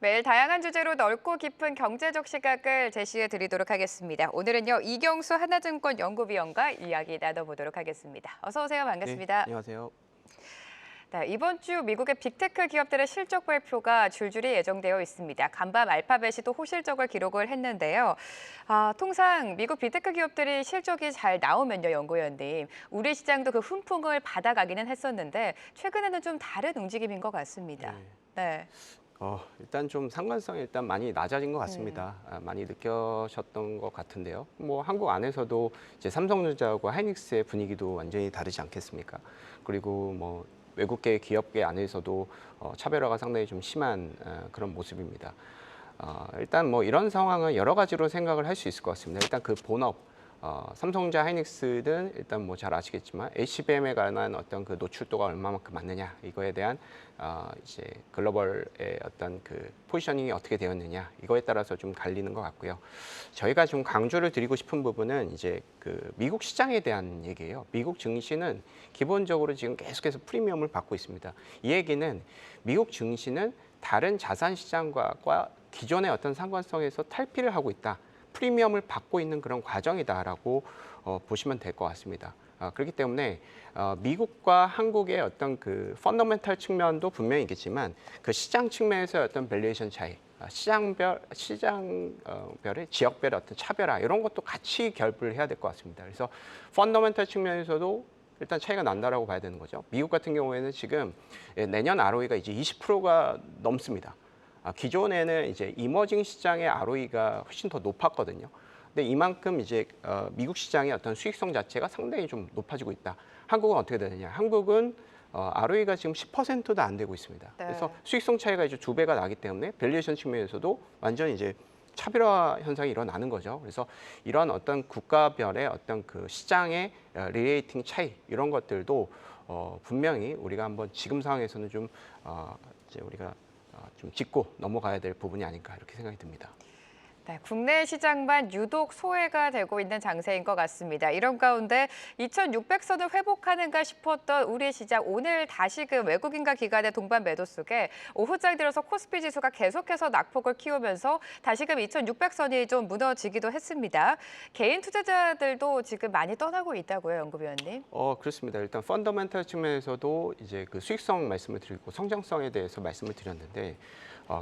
매일 다양한 주제로 넓고 깊은 경제적 시각을 제시해 드리도록 하겠습니다. 오늘은요, 이경수 하나증권 연구위원과 이야기 나눠보도록 하겠습니다. 어서 오세요. 네, 반갑습니다. 안녕하세요. 네, 이번 주 미국의 빅테크 기업들의 실적 발표가 줄줄이 예정되어 있습니다. 간밤 알파벳이 또 호실적을 기록을 했는데요. 통상 미국 빅테크 기업들이 실적이 잘 나오면요, 연구위원님. 우리 시장도 그 훈풍을 받아가기는 했었는데 최근에는 좀 다른 움직임인 것 같습니다. 네. 네. 일단 좀 상관성이 일단 많이 낮아진 것 같습니다. 많이 느껴졌던 것 같은데요. 뭐 한국 안에서도 이제 삼성전자하고 하이닉스의 분위기도 완전히 다르지 않겠습니까? 그리고 뭐 외국계 기업계 안에서도 차별화가 상당히 좀 심한 그런 모습입니다. 일단 뭐 이런 상황은 여러 가지로 생각을 할 수 있을 것 같습니다. 일단 그 본업, 삼성전자, 하이닉스는 일단 뭐 잘 아시겠지만 HBM에 관한 어떤 그 노출도가 얼마만큼 맞느냐 이거에 대한 이제 글로벌의 어떤 그 포지셔닝이 어떻게 되었느냐 이거에 따라서 좀 갈리는 것 같고요. 저희가 좀 강조를 드리고 싶은 부분은 이제 그 미국 시장에 대한 얘기예요. 미국 증시는 기본적으로 지금 계속해서 프리미엄을 받고 있습니다. 이 얘기는 미국 증시는 다른 자산 시장과 기존의 어떤 상관성에서 탈피를 하고 있다. 프리미엄을 받고 있는 그런 과정이다라고 보시면 될 것 같습니다. 그렇기 때문에 미국과 한국의 어떤 그 펀더멘탈 측면도 분명히 있겠지만 그 시장 측면에서의 어떤 밸류에이션 차이, 시장별의 지역별의 어떤 차별화 이런 것도 같이 결부를 해야 될 것 같습니다. 그래서 펀더멘탈 측면에서도 일단 차이가 난다라고 봐야 되는 거죠. 미국 같은 경우에는 지금 내년 ROE가 이제 20%가 넘습니다. 기존에는 이제 이머징 시장의 ROE가 훨씬 더 높았거든요. 근데 이만큼 이제 미국 시장의 어떤 수익성 자체가 상당히 좀 높아지고 있다. 한국은 어떻게 되느냐? 한국은 ROE가 지금 10%도 안 되고 있습니다. 네. 그래서 수익성 차이가 이제 2배가 나기 때문에 밸류에이션 측면에서도 완전히 이제 차별화 현상이 일어나는 거죠. 그래서 이런 어떤 국가별의 어떤 그 시장의 리레이팅 차이 이런 것들도 분명히 우리가 한번 지금 상황에서는 좀 이제 우리가 좀 짚고 넘어가야 될 부분이 아닐까 이렇게 생각이 듭니다. 네, 국내 시장만 유독 소외가 되고 있는 장세인 것 같습니다. 이런 가운데 2,600선을 회복하는가 싶었던 우리 시장 오늘 다시금 외국인과 기관의 동반 매도 속에 오후장 들어서 코스피 지수가 계속해서 낙폭을 키우면서 다시금 2,600선이 좀 무너지기도 했습니다. 개인 투자자들도 지금 많이 떠나고 있다고요, 연구위원님? 그렇습니다. 일단 펀더멘탈 측면에서도 이제 그 수익성 말씀을 드리고 성장성에 대해서 말씀을 드렸는데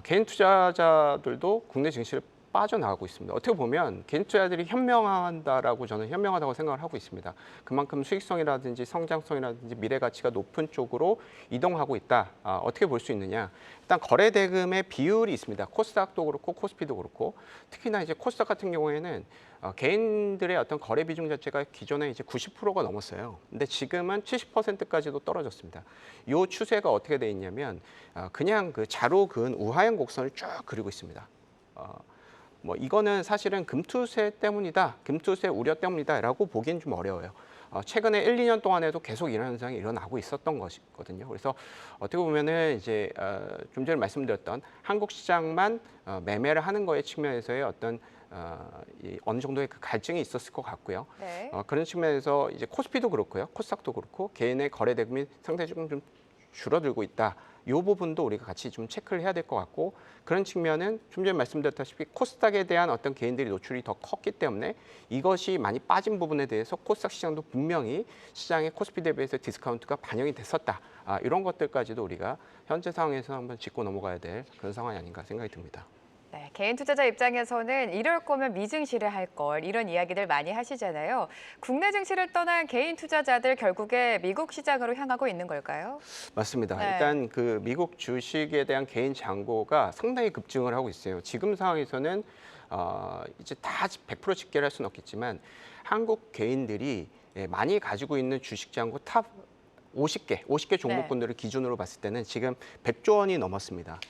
개인 투자자들도 국내 증시를 빠져나가고 있습니다. 어떻게 보면 개인 투자자들이 현명한다라고 저는 현명하다고 생각을 하고 있습니다. 그만큼 수익성이라든지 성장성이라든지 미래 가치가 높은 쪽으로 이동하고 있다. 어떻게 볼 수 있느냐? 일단 거래 대금의 비율이 있습니다. 코스닥도 그렇고 코스피도 그렇고 특히나 이제 코스닥 같은 경우에는 개인들의 어떤 거래 비중 자체가 기존에 이제 90%가 넘었어요. 근데 지금은 70%까지도 떨어졌습니다. 이 추세가 어떻게 돼 있냐면 그냥 그 자로 그은 우하형 곡선을 쭉 그리고 있습니다. 뭐 이거는 사실은 금투세 때문이다, 금투세 우려 때문이다라고 보기엔 좀 어려워요. 최근에 1, 2년 동안에도 계속 이런 현상이 일어나고 있었던 것이거든요. 그래서 어떻게 보면은 이제 좀 전에 말씀드렸던 한국 시장만 매매를 하는 거의 측면에서의 어떤 어느 정도의 그 갈증이 있었을 것 같고요. 네. 그런 측면에서 이제 코스피도 그렇고요, 코스닥도 그렇고 개인의 거래 대금이 상당히 좀 줄어들고 있다. 이 부분도 우리가 같이 좀 체크를 해야 될 것 같고 그런 측면은 좀 전에 말씀드렸다시피 코스닥에 대한 어떤 개인들이 노출이 더 컸기 때문에 이것이 많이 빠진 부분에 대해서 코스닥 시장도 분명히 시장의 코스피 대비해서 디스카운트가 반영이 됐었다. 이런 것들까지도 우리가 현재 상황에서 한번 짚고 넘어가야 될 그런 상황이 아닌가 생각이 듭니다. 네, 개인 투자자 입장에서는 이럴 거면 미증시를 할 걸 이런 이야기들 많이 하시잖아요. 국내 증시를 떠난 개인 투자자들 결국에 미국 시장으로 향하고 있는 걸까요? 맞습니다. 네. 일단 그 미국 주식에 대한 개인 잔고가 상당히 급증을 하고 있어요. 지금 상황에서는 이제 다 100% 집계를 할 수는 없겠지만 한국 개인들이 많이 가지고 있는 주식 잔고 탑 50개 종목군들을 기준으로 봤을 때는 지금 100조 원이 넘었습니다.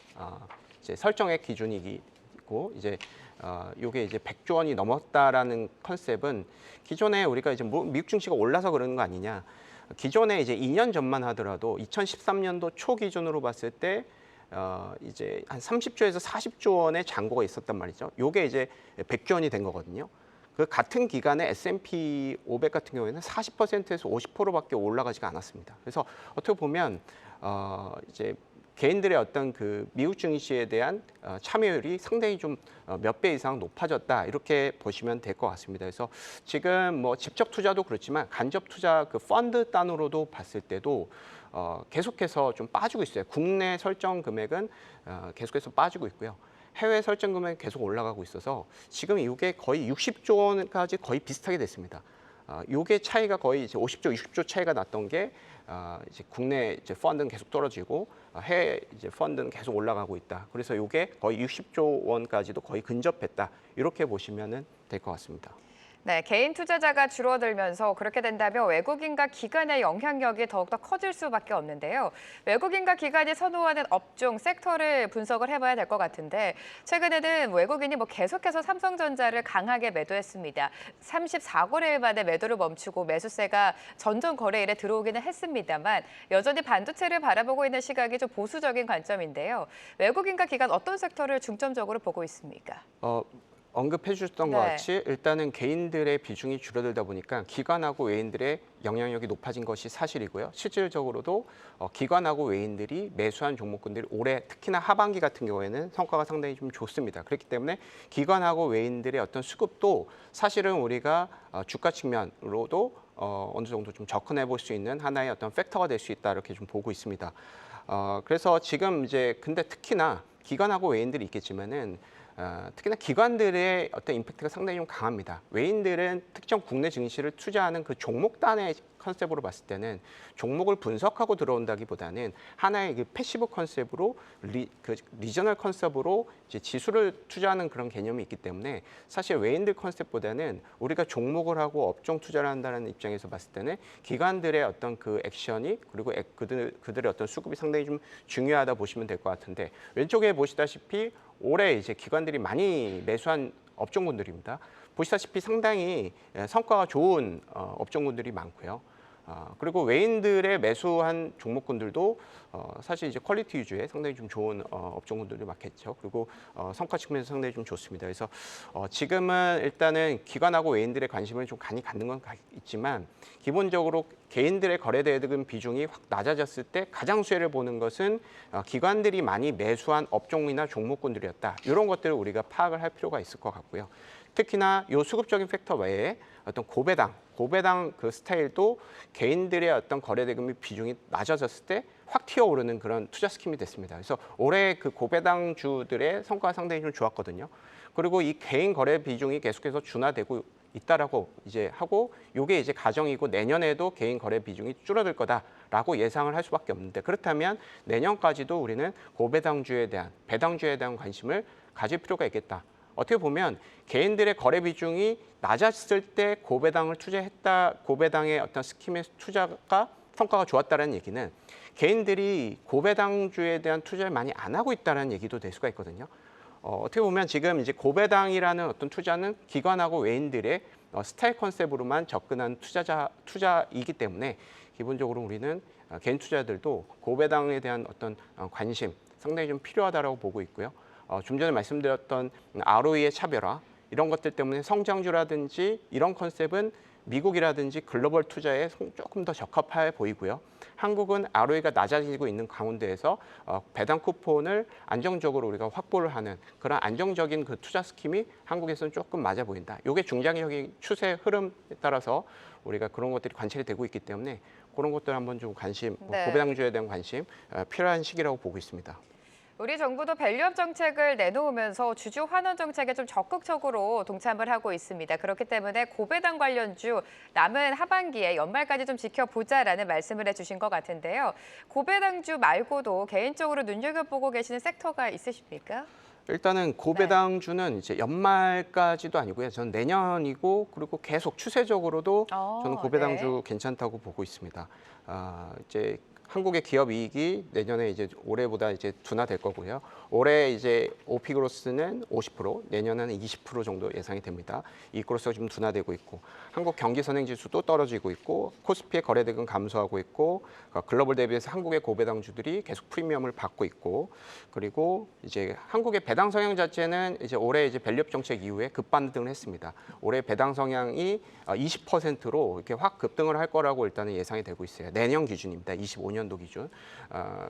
이제 설정액 기준이고 이제 요게 이제 100조 원이 넘었다라는 컨셉은 기존에 우리가 이제 뭐 미국 증시가 올라서 그러는 거 아니냐. 기존에 이제 2년 전만 하더라도 2013년도 초 기준으로 봤을 때 이제 한 30조에서 40조 원의 잔고가 있었단 말이죠. 요게 이제 100조 원이 된 거거든요. 그 같은 기간에 S&P 500 같은 경우에는 40%에서 50%밖에 올라가지가 않았습니다. 그래서 어떻게 보면 이제 개인들의 어떤 그 미국 증시에 대한 참여율이 상당히 좀 몇 배 이상 높아졌다 이렇게 보시면 될 것 같습니다. 그래서 지금 뭐 직접 투자도 그렇지만 간접 투자 그 펀드 단으로도 봤을 때도 계속해서 좀 빠지고 있어요. 국내 설정 금액은 계속해서 빠지고 있고요. 해외 설정 금액이 계속 올라가고 있어서 지금 이게 거의 60조 원까지 거의 비슷하게 됐습니다. 요게 차이가 거의 이제 50조, 60조 차이가 났던 게 이제 국내 이제 펀드는 계속 떨어지고 해외 이제 펀드는 계속 올라가고 있다. 그래서 요게 거의 60조 원까지도 거의 근접했다. 이렇게 보시면은 될 것 같습니다. 네, 개인 투자자가 줄어들면서 그렇게 된다면 외국인과 기관의 영향력이 더욱더 커질 수밖에 없는데요. 외국인과 기관이 선호하는 업종, 섹터를 분석을 해봐야 될 것 같은데 최근에는 외국인이 뭐 계속해서 삼성전자를 강하게 매도했습니다. 34거래일 만에 매도를 멈추고 매수세가 전종 거래일에 들어오기는 했습니다만 여전히 반도체를 바라보고 있는 시각이 좀 보수적인 관점인데요. 외국인과 기관 어떤 섹터를 중점적으로 보고 있습니까? 언급해 주셨던 것 네. 같이 일단은 개인들의 비중이 줄어들다 보니까 기관하고 외인들의 영향력이 높아진 것이 사실이고요. 실질적으로도 기관하고 외인들이 매수한 종목군들이 올해 특히나 하반기 같은 경우에는 성과가 상당히 좀 좋습니다. 그렇기 때문에 기관하고 외인들의 어떤 수급도 사실은 우리가 주가 측면으로도 어느 정도 좀 접근해 볼 수 있는 하나의 어떤 팩터가 될 수 있다 이렇게 좀 보고 있습니다. 그래서 지금 이제 근데 특히나 기관하고 외인들이 있겠지만은 특히나 기관들의 어떤 임팩트가 상당히 좀 강합니다. 외인들은 특정 국내 증시를 투자하는 그 종목단의 컨셉으로 봤을 때는 종목을 분석하고 들어온다기보다는 하나의 그 패시브 컨셉으로 리저널 컨셉으로 이제 지수를 투자하는 그런 개념이 있기 때문에 사실 외인들 컨셉보다는 우리가 종목을 하고 업종 투자를 한다는 입장에서 봤을 때는 기관들의 어떤 그 액션이 그리고 그들의 어떤 수급이 상당히 좀 중요하다 보시면 될 것 같은데 왼쪽에 보시다시피 올해 이제 기관들이 많이 매수한 업종군들입니다. 보시다시피 상당히 성과가 좋은 업종군들이 많고요. 그리고 외인들의 매수한 종목군들도 사실 이제 퀄리티 위주의 상당히 좀 좋은 업종군들이 많겠죠. 그리고 성과 측면에서 상당히 좀 좋습니다. 그래서 지금은 일단은 기관하고 외인들의 관심을 좀 많이 갖는 건 있지만 기본적으로 개인들의 거래대금 비중이 확 낮아졌을 때 가장 수혜를 보는 것은 기관들이 많이 매수한 업종이나 종목군들이었다. 이런 것들을 우리가 파악을 할 필요가 있을 것 같고요. 특히나 이 수급적인 팩터 외에 어떤 고배당 그 스타일도 개인들의 어떤 거래대금의 비중이 낮아졌을 때 확 튀어오르는 그런 투자 스킴이 됐습니다. 그래서 올해 그 고배당주들의 성과가 상당히 좀 좋았거든요. 그리고 이 개인 거래 비중이 계속해서 준화되고 있다라고 이제 하고 이게 이제 가정이고 내년에도 개인 거래 비중이 줄어들 거다라고 예상을 할 수밖에 없는데 그렇다면 내년까지도 우리는 고배당주에 대한 배당주에 대한 관심을 가질 필요가 있겠다. 어떻게 보면 개인들의 거래 비중이 낮았을 때 고배당을 투자했다, 고배당의 어떤 스킴의 투자가 성과가 좋았다는 얘기는 개인들이 고배당주에 대한 투자를 많이 안 하고 있다는 얘기도 될 수가 있거든요. 어떻게 보면 지금 이제 고배당이라는 어떤 투자는 기관하고 외인들의 스타일 컨셉으로만 접근한 투자이기 때문에 기본적으로 우리는 개인 투자자들도 고배당에 대한 어떤 관심 상당히 좀 필요하다라고 보고 있고요. 좀 전에 말씀드렸던 ROE의 차별화 이런 것들 때문에 성장주라든지 이런 컨셉은 미국이라든지 글로벌 투자에 조금 더 적합해 보이고요. 한국은 ROE가 낮아지고 있는 가운데에서 배당 쿠폰을 안정적으로 우리가 확보를 하는 그런 안정적인 그 투자 스킴이 한국에서는 조금 맞아 보인다. 이게 중장기적인 추세 흐름에 따라서 우리가 그런 것들이 관찰이 되고 있기 때문에 그런 것들 한번 좀 관심, 네. 고배당주에 대한 관심 필요한 시기라고 보고 있습니다. 우리 정부도 밸류업 정책을 내놓으면서 주주 환원 정책에 좀 적극적으로 동참을 하고 있습니다. 그렇기 때문에 고배당 관련주 남은 하반기에 연말까지 좀 지켜보자라는 말씀을 해주신 것 같은데요. 고배당주 말고도 개인적으로 눈여겨보고 계시는 섹터가 있으십니까? 일단은 고배당주는 이제 연말까지도 아니고요. 저는 내년이고 그리고 계속 추세적으로도 저는 고배당주 괜찮다고 보고 있습니다. 이제 한국의 기업 이익이 내년에 이제 올해보다 이제 둔화될 거고요. 올해 이제 OP 그로스는 50%, 내년에는 20% 정도 예상이 됩니다. 이익 그로스가 좀 둔화되고 있고, 한국 경기 선행 지수도 떨어지고 있고, 코스피의 거래대금 감소하고 있고, 글로벌 대비해서 한국의 고배당주들이 계속 프리미엄을 받고 있고, 그리고 이제 한국의 배당 성향 자체는 이제 올해 이제 밸류업 정책 이후에 급반등을 했습니다. 올해 배당 성향이 20%로 이렇게 확 급등을 할 거라고 일단은 예상이 되고 있어요. 내년 기준입니다. 25년 2025년도 기준.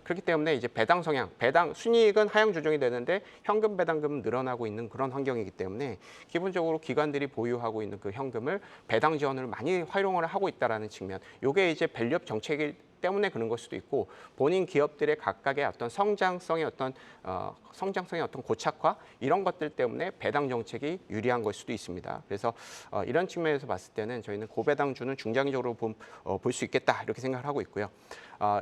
그렇기 때문에 이제 배당 성향, 배당 순이익은 하향 조정이 되는데 현금 배당금은 늘어나고 있는 그런 환경이기 때문에 기본적으로 기관들이 보유하고 있는 그 현금을 배당 지원을 많이 활용을 하고 있다라는 측면. 요게 이제 밸류업 정책이 때문에 그런 걸 수도 있고 본인 기업들의 각각의 어떤 성장성의 어떤 고착화 이런 것들 때문에 배당 정책이 유리한 걸 수도 있습니다. 그래서 이런 측면에서 봤을 때는 저희는 고배당주는 중장기적으로 볼 수 있겠다 이렇게 생각을 하고 있고요.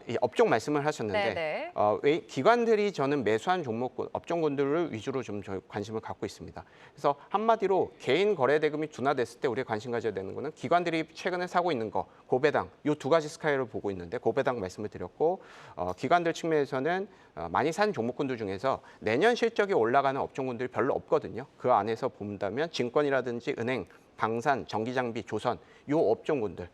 이 업종 말씀을 하셨는데 왜 기관들이 저는 매수한 종목군, 업종군들을 위주로 좀 저희 관심을 갖고 있습니다. 그래서 한마디로 개인 거래 대금이 둔화됐을 때 우리가 관심 가져야 되는 거는 기관들이 최근에 사고 있는 거, 고배당, 이 두 가지 스카이를 보고 있는데 고배당 말씀을 드렸고 기관들 측면에서는 많이 산 종목군들 중에서 내년 실적이 올라가는 업종군들이 별로 없거든요. 그 안에서 본다면 증권이라든지 은행, 방산, 전기장비, 조선 이 업종군들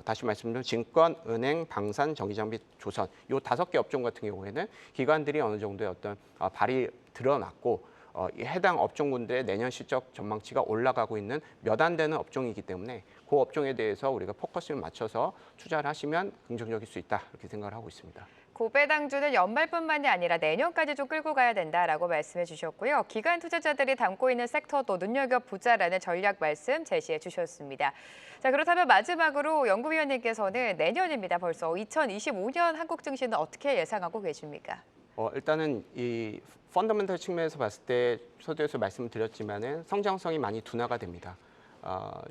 다시 말씀드리면 증권, 은행, 방산, 전기장비, 조선 이 5개 업종 같은 경우에는 기관들이 어느 정도의 어떤 발이 드러났고 이 해당 업종군들의 내년 실적 전망치가 올라가고 있는 몇 안 되는 업종이기 때문에 그 업종에 대해서 우리가 포커스를 맞춰서 투자를 하시면 긍정적일 수 있다 이렇게 생각을 하고 있습니다. 고배당주는 연말뿐만이 아니라 내년까지 좀 끌고 가야 된다라고 말씀해 주셨고요. 기관 투자자들이 담고 있는 섹터도 눈여겨보자라는 전략 말씀 제시해 주셨습니다. 자, 그렇다면 마지막으로 연구위원님께서는 내년입니다. 벌써 2025년 한국 증시는 어떻게 예상하고 계십니까? 일단은 이 펀더멘털 측면에서 봤을 때 서두에서 말씀드렸지만은 성장성이 많이 둔화가 됩니다.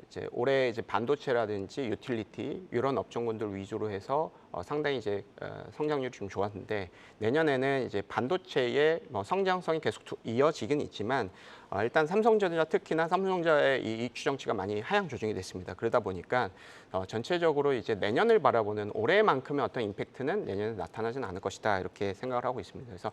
이제 올해 이제 반도체라든지 유틸리티 이런 업종군들 위주로 해서 상당히 이제 성장률이 좀 좋았는데 내년에는 이제 반도체의 성장성이 계속 이어지긴 있지만 일단 삼성전자 특히나 삼성전자의 이 추정치가 많이 하향 조정이 됐습니다. 그러다 보니까 전체적으로 이제 내년을 바라보는 올해만큼의 어떤 임팩트는 내년에 나타나지는 않을 것이다 이렇게 생각을 하고 있습니다. 그래서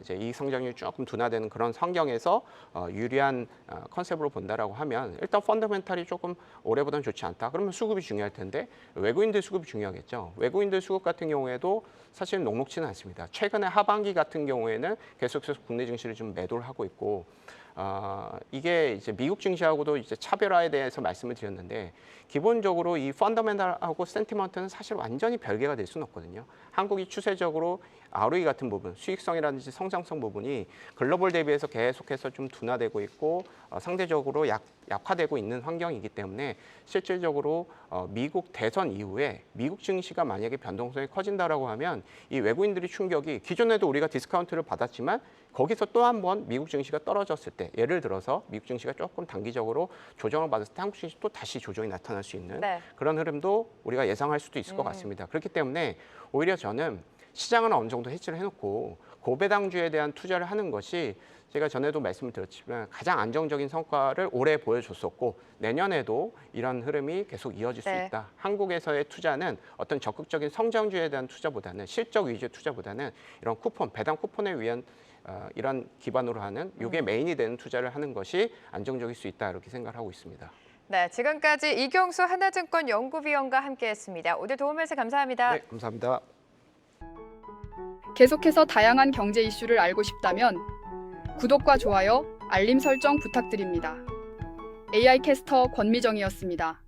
이제 이 성장률이 조금 둔화되는 그런 환경에서 유리한 컨셉으로 본다라고 하면 일단 펀더멘탈이 조금 올해보다는 좋지 않다. 그러면 수급이 중요할 텐데 외국인들 수급이 중요하겠죠. 외국인들 수급 같은 경우에도 사실 녹록지는 않습니다. 최근에 하반기 같은 경우에는 계속해서 국내 증시를 좀 매도를 하고 있고 이게 이제 미국 증시하고도 이제 차별화에 대해서 말씀을 드렸는데 기본적으로 이 펀더멘탈하고 센티먼트는 사실 완전히 별개가 될 수는 없거든요. 한국이 추세적으로 ROE 같은 부분, 수익성이라든지 성장성 부분이 글로벌 대비해서 계속해서 좀 둔화되고 있고 상대적으로 약화되고 있는 환경이기 때문에 실질적으로 미국 대선 이후에 미국 증시가 만약에 변동성이 커진다라고 하면 이 외국인들의 충격이 기존에도 우리가 디스카운트를 받았지만 거기서 또 한 번 미국 증시가 떨어졌을 때 예를 들어서 미국 증시가 조금 단기적으로 조정을 받았을 때 한국 증시 또 다시 조정이 나타날 수 있는 그런 흐름도 우리가 예상할 수도 있을 것 같습니다. 그렇기 때문에 오히려 저는 시장은 어느 정도 해지를 해놓고 고배당주에 대한 투자를 하는 것이 제가 전에도 말씀을 드렸지만 가장 안정적인 성과를 올해 보여줬었고 내년에도 이런 흐름이 계속 이어질 수 있다. 한국에서의 투자는 어떤 적극적인 성장주에 대한 투자보다는 실적 위주의 투자보다는 이런 쿠폰, 배당 쿠폰에 위한 이런 기반으로 하는 이게 메인이 되는 투자를 하는 것이 안정적일 수 있다 이렇게 생각을 하고 있습니다. 네, 지금까지 이경수 하나증권 연구위원과 함께했습니다. 오늘 도움 말씀 감사합니다. 네, 감사합니다. 계속해서 다양한 경제 이슈를 알고 싶다면 구독과 좋아요, 알림 설정 부탁드립니다. AI 캐스터 권미정이었습니다.